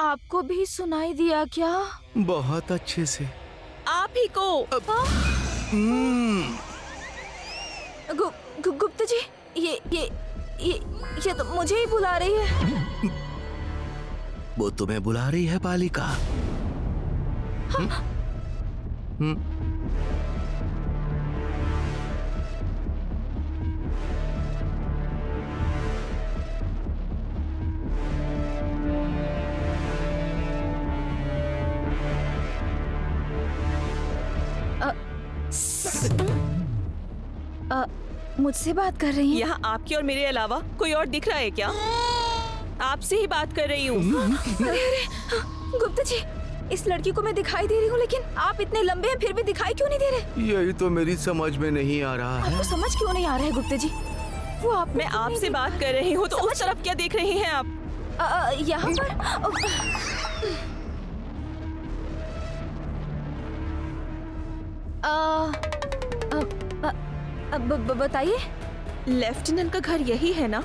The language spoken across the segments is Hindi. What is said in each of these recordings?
आपको भी सुनाई दिया क्या? बहुत अच्छे से। आप ही को। गुप्ता जी, ये तो मुझे ही बुला रही है। वो तुम्हें बुला रही है बालिका। मुझसे बात कर रही हैं? यहाँ आपके और मेरे अलावा कोई और दिख रहा है क्या? आपसे ही बात कर रही हूँ। अरे, गुप्ता जी, इस लड़की को मैं दिखाई दे रही हूँ, लेकिन आप इतने लंबे हैं फिर भी दिखाई क्यों नहीं दे रहे? यही तो मेरी समझ में नहीं आ रहा है। आपको समझ क्यों नहीं आ रहा है गुप्ता जी? वो आप मैं आपसे बात कर रही हूँ तो उस तरफ क्या देख रही हैं आप? यहाँ पर बताइए। लेफ्टिनेंट का घर यही है ना?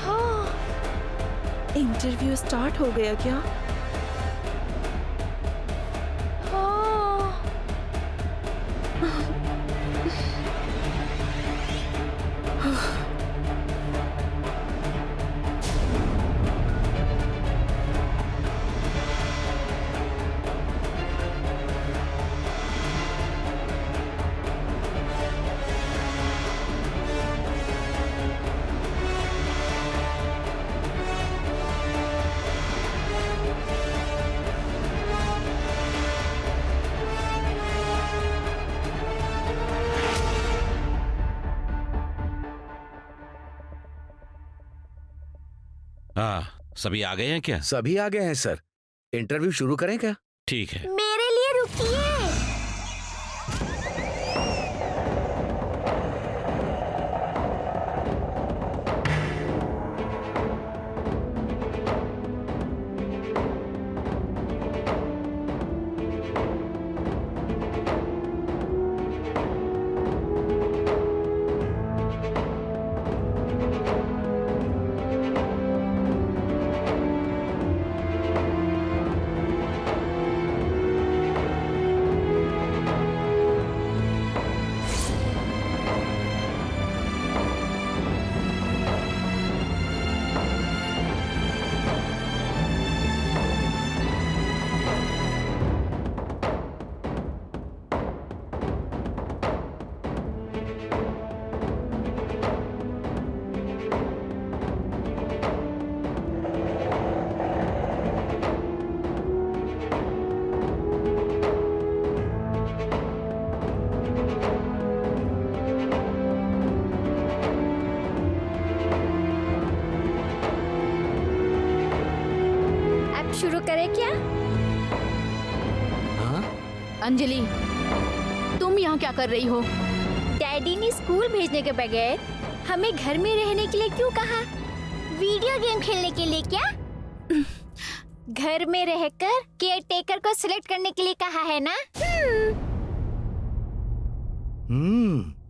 हाँ। इंटरव्यू स्टार्ट हो गया क्या? हाँ। सभी आ गए हैं क्या? सभी आ गए हैं सर। इंटरव्यू शुरू करें क्या? ठीक है। मेरे लिए रुकिए। शुरू करें क्या? हाँ? अंजलि, तुम यहाँ क्या कर रही हो? डैडी ने स्कूल भेजने के बगैर हमें घर में रहने के लिए क्यों कहा? वीडियो गेम खेलने के लिए क्या? घर में रहकर केयर टेकर को सिलेक्ट करने के लिए कहा है ना?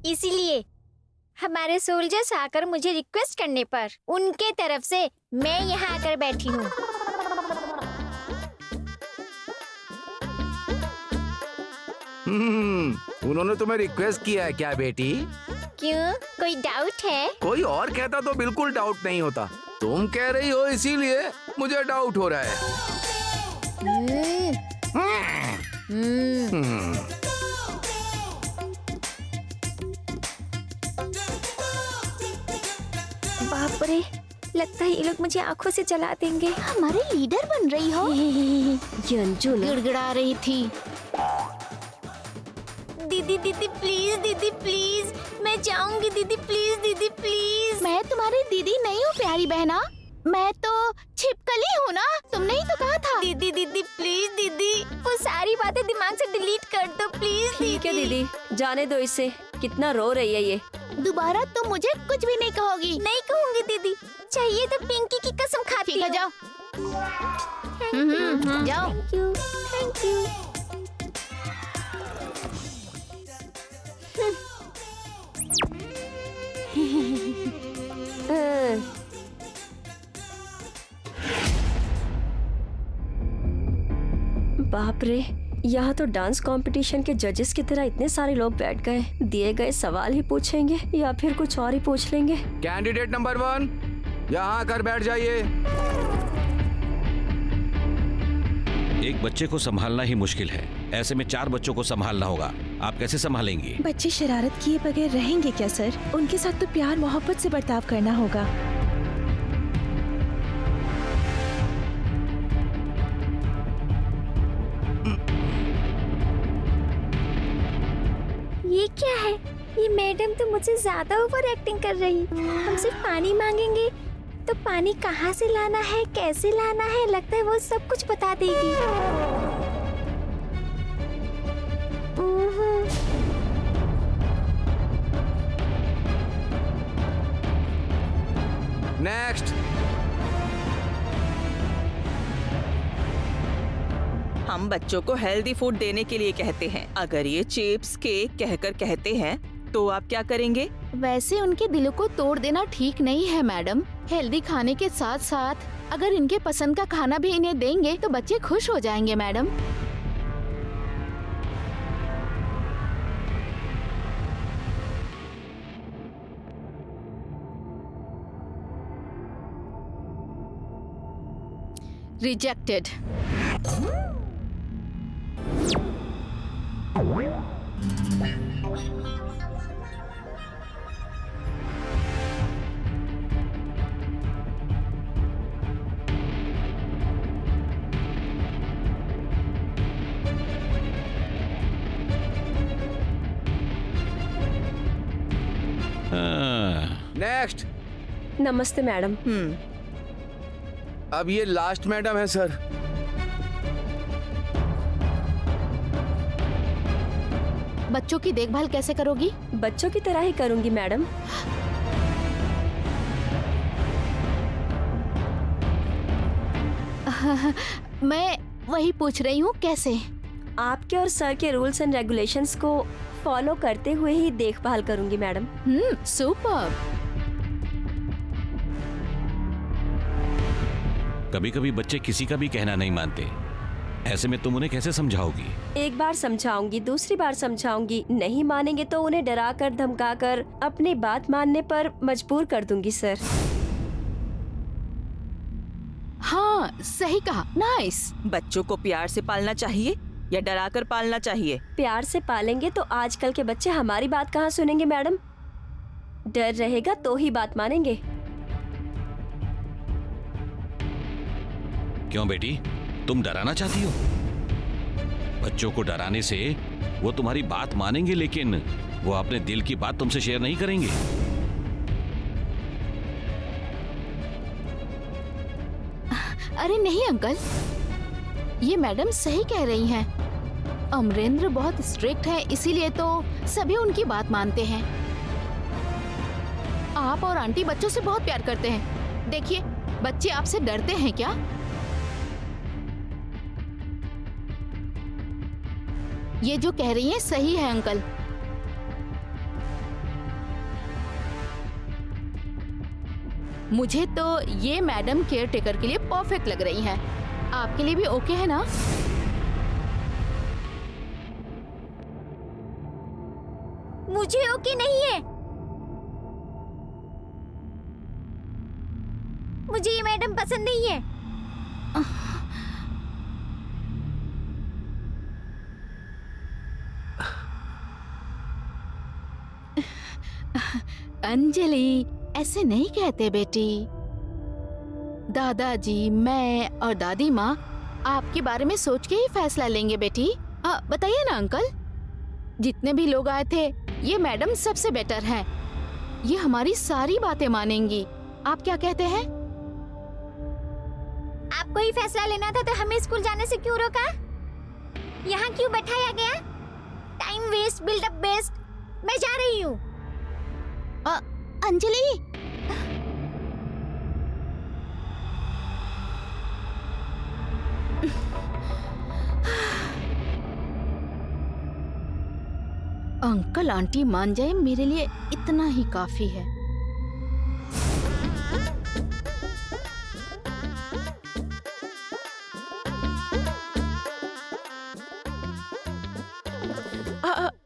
इसीलिए हमारे सोल्जर्स आकर मुझे रिक्वेस्ट करने पर उनके तरफ से मैं यहाँ आकर बैठी हूँ। उन्होंने तुम्हें रिक्वेस्ट किया है क्या बेटी? क्यों, कोई डाउट है? कोई और कहता तो बिल्कुल डाउट नहीं होता। तुम कह रही हो इसीलिए मुझे डाउट हो रहा है। बाप रे, लगता है ये लोग मुझे आंखों से जला देंगे। हमारे लीडर बन रही हो? ये अंजू गिड़गिड़ा रही थी। दीदी दीदी प्लीज, दीदी प्लीज, मैं जाऊंगी दीदी, प्लीज दीदी प्लीज। मैं तुम्हारी दीदी नहीं हूँ प्यारी बहना, मैं तो छिपकली हूँ ना, तुमने ही तो कहा था। दीदी दीदी प्लीज दीदी, वो सारी बातें दिमाग से डिलीट कर दो प्लीज। ठीक है दीदी, जाने दो इसे, कितना रो रही है ये। दोबारा तुम मुझे कुछ भी नहीं कहोगी। नहीं कहूँगी दीदी, चाहिए तो पिंकी की कसम खाती हूँ। जाओ। जाओ। Thank you, thank you. बाप रे, यहाँ तो डांस कंपटीशन के जजेस की तरह इतने सारे लोग बैठ गए। दिए गए सवाल ही पूछेंगे या फिर कुछ और ही पूछ लेंगे। कैंडिडेट नंबर 1 यहाँ आकर बैठ जाइए। एक बच्चे को संभालना ही मुश्किल है, ऐसे में 4 बच्चों को संभालना होगा। आप कैसे संभालेंगी? बच्चे शरारत किए बगैर रहेंगे क्या सर? उनके साथ तो प्यार मोहब्बत से बर्ताव करना होगा। ये क्या है? ये मैडम तो मुझसे ज्यादा ओवर एक्टिंग कर रही। हम सिर्फ पानी मांगेंगे तो पानी कहाँ से लाना है, कैसे लाना है, लगता है वो सब कुछ बता देगी। नेक्स्ट। हम बच्चों को हेल्दी फूड देने के लिए कहते हैं। अगर ये चिप्स केक कहकर कहते हैं तो आप क्या करेंगे? वैसे उनके दिलों को तोड़ देना ठीक नहीं है मैडम। हेल्दी खाने के साथ साथ अगर इनके पसंद का खाना भी इन्हें देंगे तो बच्चे खुश हो जाएंगे मैडम। रिजेक्टेड। नेक्स्ट। नमस्ते मैडम। अब ये लास्ट मैडम है सर। बच्चों की देखभाल कैसे करोगी? बच्चों की तरह ही करूंगी मैडम। मैं वही पूछ रही हूँ कैसे? आपके और सर के रूल्स एंड रेगुलेशंस को फॉलो करते हुए ही देखभाल करूंगी मैडम। सुपर। कभी कभी बच्चे किसी का भी कहना नहीं मानते, ऐसे में तुम उन्हें कैसे समझाओगी? एक बार समझाऊंगी, दूसरी बार समझाऊंगी, नहीं मानेंगे तो उन्हें डरा कर धमका कर अपनी बात मानने पर मजबूर कर दूंगी सर। हाँ सही कहा, नाइस। बच्चों को प्यार से पालना चाहिए या डरा कर पालना चाहिए? प्यार से पालेंगे तो आजकल के बच्चे हमारी बात कहाँ सुनेंगे मैडम। डर रहेगा तो ही बात मानेंगे। क्यों बेटी, तुम डराना चाहती हो? बच्चों को डराने से वो तुम्हारी बात मानेंगे, लेकिन वो अपने दिल की बात तुमसे शेयर नहीं करेंगे। अरे नहीं अंकल, ये मैडम सही कह रही हैं। अमरेंद्र बहुत स्ट्रिक्ट है, इसीलिए तो सभी उनकी बात मानते हैं। आप और आंटी बच्चों से बहुत प्यार करते हैं। देखिए, बच्चे आपसे डरते हैं क्या? ये जो कह रही हैं सही है अंकल। मुझे तो ये मैडम केयर टेकर के लिए परफेक्ट लग रही हैं। आपके लिए भी ओके है ना? मुझे ओके नहीं है। मुझे ये मैडम पसंद नहीं है। अंजलि, ऐसे नहीं कहते बेटी। दादाजी, मैं और दादी माँ आपके बारे में सोच के ही फैसला लेंगे बेटी। बताइए ना अंकल, जितने भी लोग आए थे ये मैडम सबसे बेटर हैं। ये हमारी सारी बातें मानेंगी। आप क्या कहते हैं? आपको ही फैसला लेना था तो हमें स्कूल जाने से क्यों रोका? यहाँ क्यों बैठाया गया? Time waste, buildup best. मैं जा रही हूँ। अंजलि, अंकल आंटी मान जाए मेरे लिए इतना ही काफी है।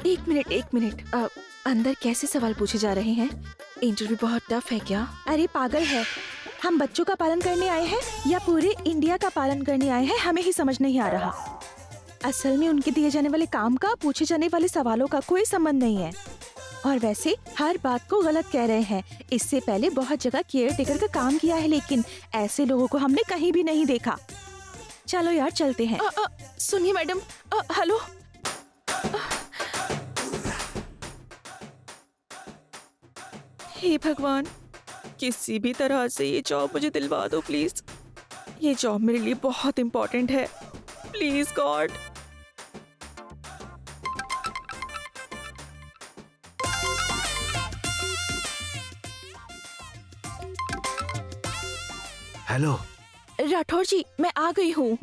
एक मिनट अंदर कैसे सवाल पूछे जा रहे हैं? इंटरव्यू बहुत टफ है क्या? अरे पागल है, हम बच्चों का पालन करने आए हैं या पूरे इंडिया का पालन करने आए हैं, हमें ही समझ नहीं आ रहा। असल में उनके दिए जाने वाले काम का पूछे जाने वाले सवालों का कोई संबंध नहीं है। और वैसे हर बात को गलत कह रहे हैं। इससे पहले बहुत जगह केयर टेकर का काम किया है, लेकिन ऐसे लोगों को हमने कहीं भी नहीं देखा। चलो यार चलते हैं। सुनिए मैडम, हेलो। हे भगवान, किसी भी तरह से ये जॉब मुझे दिलवा दो प्लीज। ये जॉब मेरे लिए बहुत इम्पोर्टेंट है, प्लीज गॉड। हेलो राठौर जी, मैं आ गई हूँ।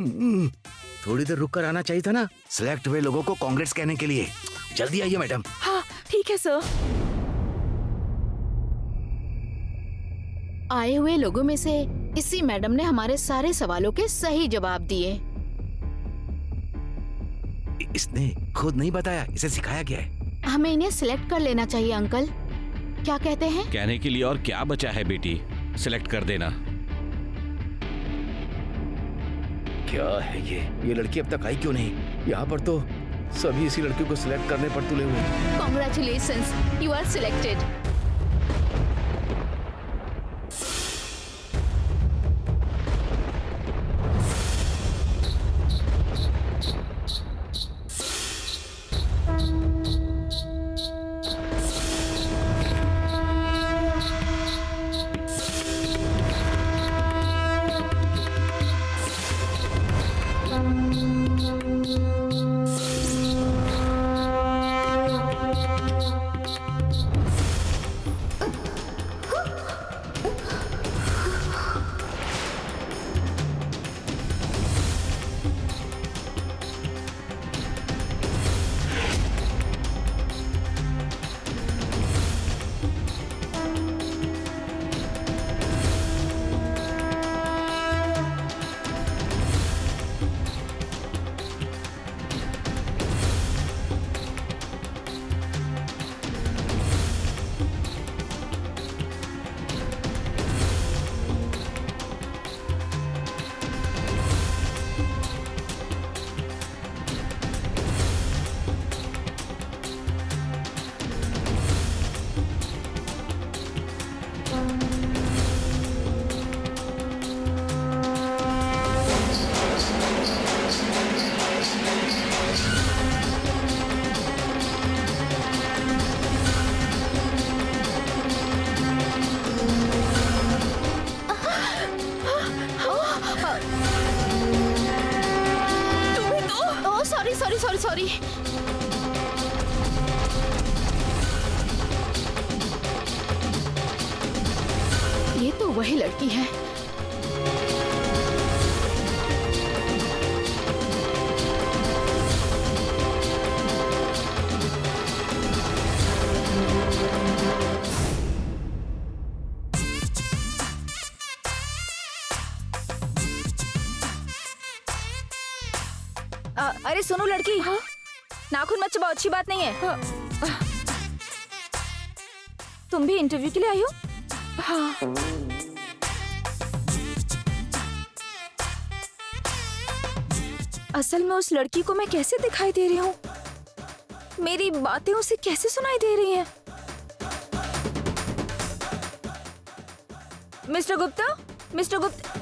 थोड़ी देर रुक कर आना चाहिए था ना, सिलेक्ट हुए लोगों को कांग्रेस कहने के लिए। जल्दी आइए मैडम। हाँ ठीक है सर। आए हुए लोगों में से इसी मैडम ने हमारे सारे सवालों के सही जवाब दिए। इसने खुद नहीं बताया, इसे सिखाया गया है। हमें इन्हें सिलेक्ट कर लेना चाहिए अंकल, क्या कहते हैं? कहने के लिए और क्या बचा है बेटी, सिलेक्ट कर देना। क्या है ये लड़की अब तक आई क्यों नहीं? यहाँ पर तो सभी इसी लड़की को सिलेक्ट करने पर तुले हुए हैं। Congratulations, you are selected. Sorry. ये तो वही लड़की है। अरे सुनो लड़की, हाँ? नाखून मत चबाओ, अच्छी बात नहीं है। हाँ। तुम भी इंटरव्यू के लिए आई हो? हाँ। असल में उस लड़की को मैं कैसे दिखाई दे रही हूँ? मेरी बातें उसे कैसे सुनाई दे रही हैं? मिस्टर गुप्ता, मिस्टर गुप्ता,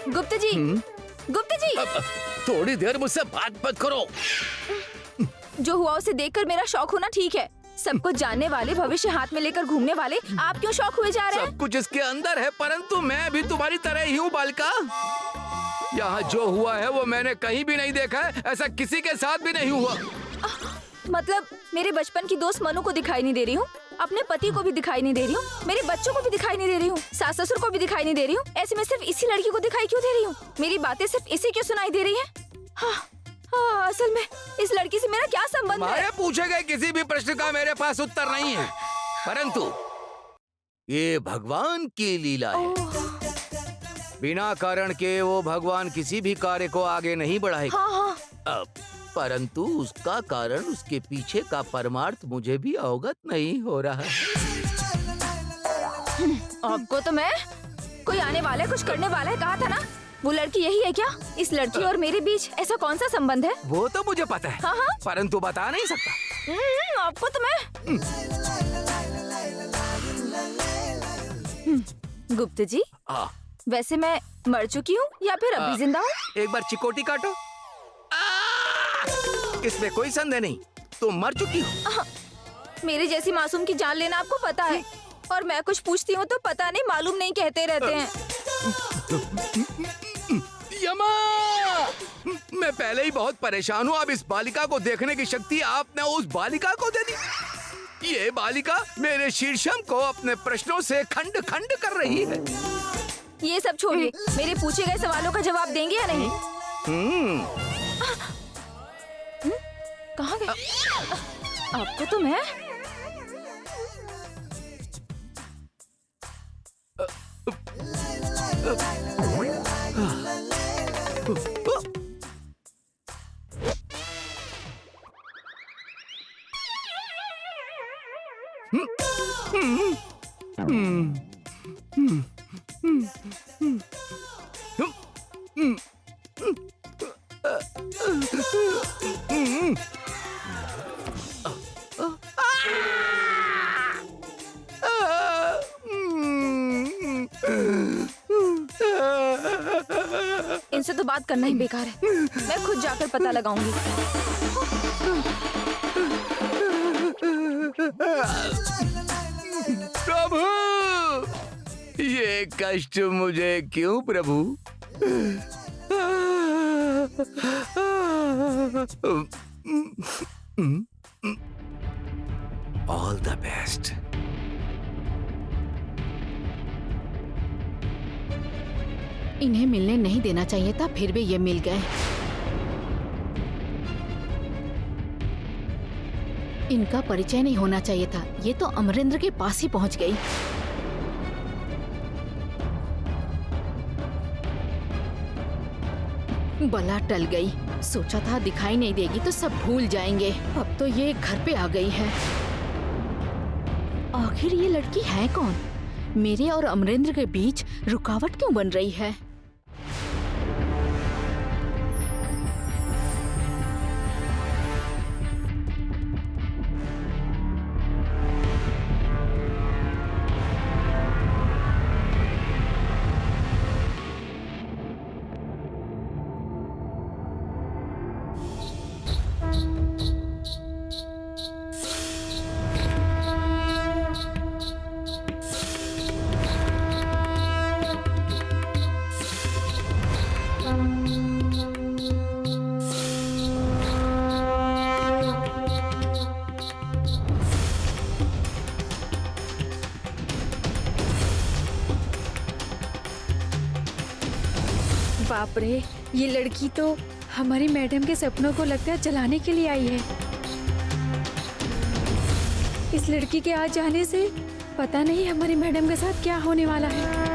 गुप्ता जी, गुप्ता जी, थोड़ी देर मुझसे बात मत करो। जो हुआ उसे देखकर मेरा शौक होना ठीक है। सबको जानने वाले, भविष्य हाथ में लेकर घूमने वाले, आप क्यों शौक हुए जा रहे हैं? सब कुछ इसके अंदर है, परंतु मैं भी तुम्हारी तरह ही हूँ बालिका। यहाँ जो हुआ है वो मैंने कहीं भी नहीं देखा है, ऐसा किसी के साथ भी नहीं हुआ। मतलब मेरे बचपन की दोस्त मनु को दिखाई नहीं दे रही हूँ, अपने पति को भी दिखाई नहीं दे रही हूँ, मेरे बच्चों को भी दिखाई नहीं दे रही हूँ, सास ससुर को भी दिखाई नहीं दे रही हूँ। ऐसे में सिर्फ इसी लड़की को दिखाई क्यों दे रही हूँ? मेरी बातें सिर्फ इसी क्यों सुनाई दे रही है? हाँ, असल में इस लड़की से मेरा क्या संबंध है? हमारे पूछे गए किसी भी प्रश्न का मेरे पास उत्तर नहीं है, परंतु ये भगवान की लीला है। बिना कारण के वो भगवान किसी भी कार्य को आगे नहीं बढ़ाएगा। हाँ हाँ। अब परंतु उसका कारण उसके पीछे का परमार्थ मुझे भी अवगत नहीं हो रहा। आपको तो मैं कोई आने वाला है, कुछ करने वाला है कहा था ना। वो लड़की यही है क्या? इस लड़की और मेरे बीच ऐसा कौन सा संबंध है? वो तो मुझे पता है, हाँ। परंतु बता नहीं सकता। आपको तो मैं गुप्ता जी, वैसे मैं मर चुकी हूँ या फिर अभी जिंदा हूँ? एक बार चिकोटी काटो। इसमें कोई संदेह नहीं, तुम मर चुकी हो। मेरे जैसी मासूम की जान लेना आपको पता है, और मैं कुछ पूछती हूँ तो पता नहीं मालूम नहीं कहते रहते हैं। यमा! मैं पहले ही बहुत परेशान हूँ, अब इस बालिका को देखने की शक्ति आपने उस बालिका को दे दी। ये बालिका मेरे शीर्षम को अपने प्रश्नों से खंड खंड कर रही है। ये सब छोड़िए, मेरे पूछे गए सवालों का जवाब देंगे या नहीं? कहाँ गए? आपको तो मैं इनसे तो बात करना ही बेकार है। मैं खुद जाकर पता लगाऊंगी। प्रभु, ये कष्ट मुझे क्यों प्रभु? All the best. इन्हें मिलने नहीं देना चाहिए था, फिर भी ये मिल गए। इनका परिचय नहीं होना चाहिए था, ये तो अमरेंद्र के पास ही पहुंच गई। बला टल गई। सोचा था दिखाई नहीं देगी तो सब भूल जाएंगे, अब तो ये घर पे आ गई है। आखिर ये लड़की है कौन? मेरे और अमरेंद्र के बीच रुकावट क्यों बन रही है? बाप रे, ये लड़की तो हमारी मैडम के सपनों को लगता है जलाने के लिए आई है। इस लड़की के आ जाने से पता नहीं हमारी मैडम के साथ क्या होने वाला है।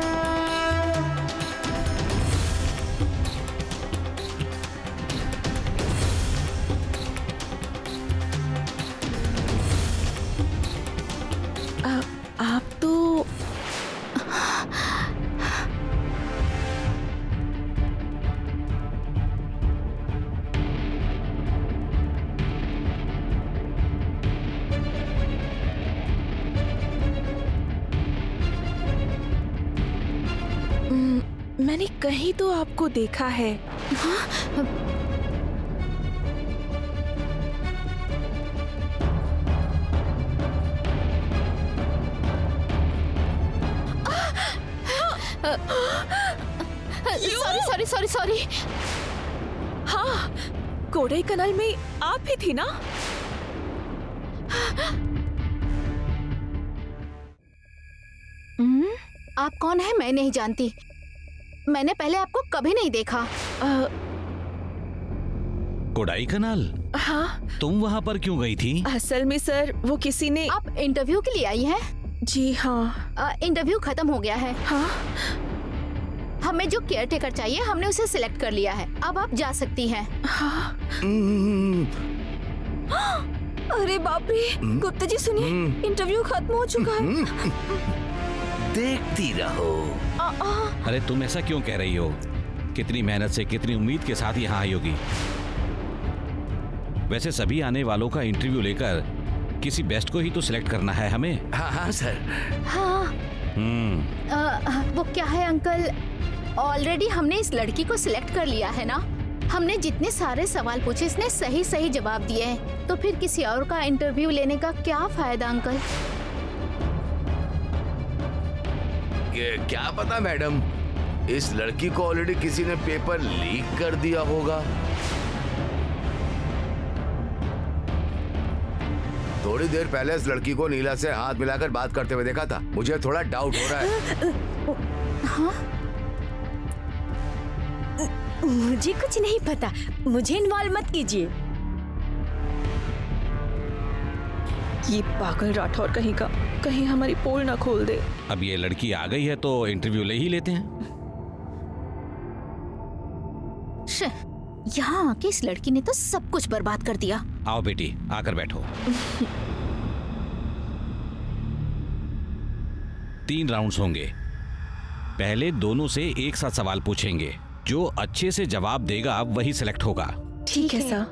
आप तो मैंने कहीं तो आपको देखा है। सॉरी। हाँ, कोडाईकनाल में आप ही थी ना? आप कौन है? मैं नहीं जानती। मैंने पहले आपको कभी नहीं देखा। कोडाईकनाल? हाँ। तुम वहाँ पर क्यों गई थी? असल में सर, वो किसी ने। आप इंटरव्यू के लिए आई हैं? जी हाँ। इंटरव्यू खत्म हो गया है। हाँ। हमें जो केयर टेकर चाहिए हमने उसे सिलेक्ट कर लिया है। अब आप जा सकती हैं। अरे बाप रे, गुप्ता जी सुनिए, इंटरव्यू खत्म हो चुका है। देखती रहो। अरे तुम ऐसा क्यों कह रही हो? कितनी मेहनत से, कितनी उम्मीद के साथ यहाँ आई होगी। वैसे सभी आने वालों का इंटरव्यू लेकर किसी बेस्ट को ही तो सिलेक्ट करना है हमें। हाँ सर। हाँ। वो क्या है अंकल, ऑलरेडी हमने इस लड़की को सिलेक्ट कर लिया है ना। हमने जितने सारे सवाल पूछे इसने सही सही जवाब दिए हैं, तो फिर किसी और का इंटरव्यू लेने का क्या फायदा अंकल? ये क्या पता मैडम, इस लड़की को ऑलरेडी किसी ने पेपर लीक कर दिया होगा। थोड़ी देर पहले इस लड़की को नीला से हाथ मिलाकर बात करते हुए देखा था। मुझे थोड़ा डाउट हो रहा है। हाँ? मुझे कुछ नहीं पता, मुझे इन्वॉल्व मत कीजिए। ये पागल राठौर कहीं का, कहीं हमारी पोल ना खोल दे। अब ये लड़की आ गई है तो इंटरव्यू ले ही लेते हैं। यहाँ आके इस लड़की ने तो सब कुछ बर्बाद कर दिया। आओ बेटी, आकर बैठो। 3 राउंड्स होंगे। पहले दोनों से एक साथ सवाल पूछेंगे, जो अच्छे से जवाब देगा वही सिलेक्ट होगा। ठीक है सर।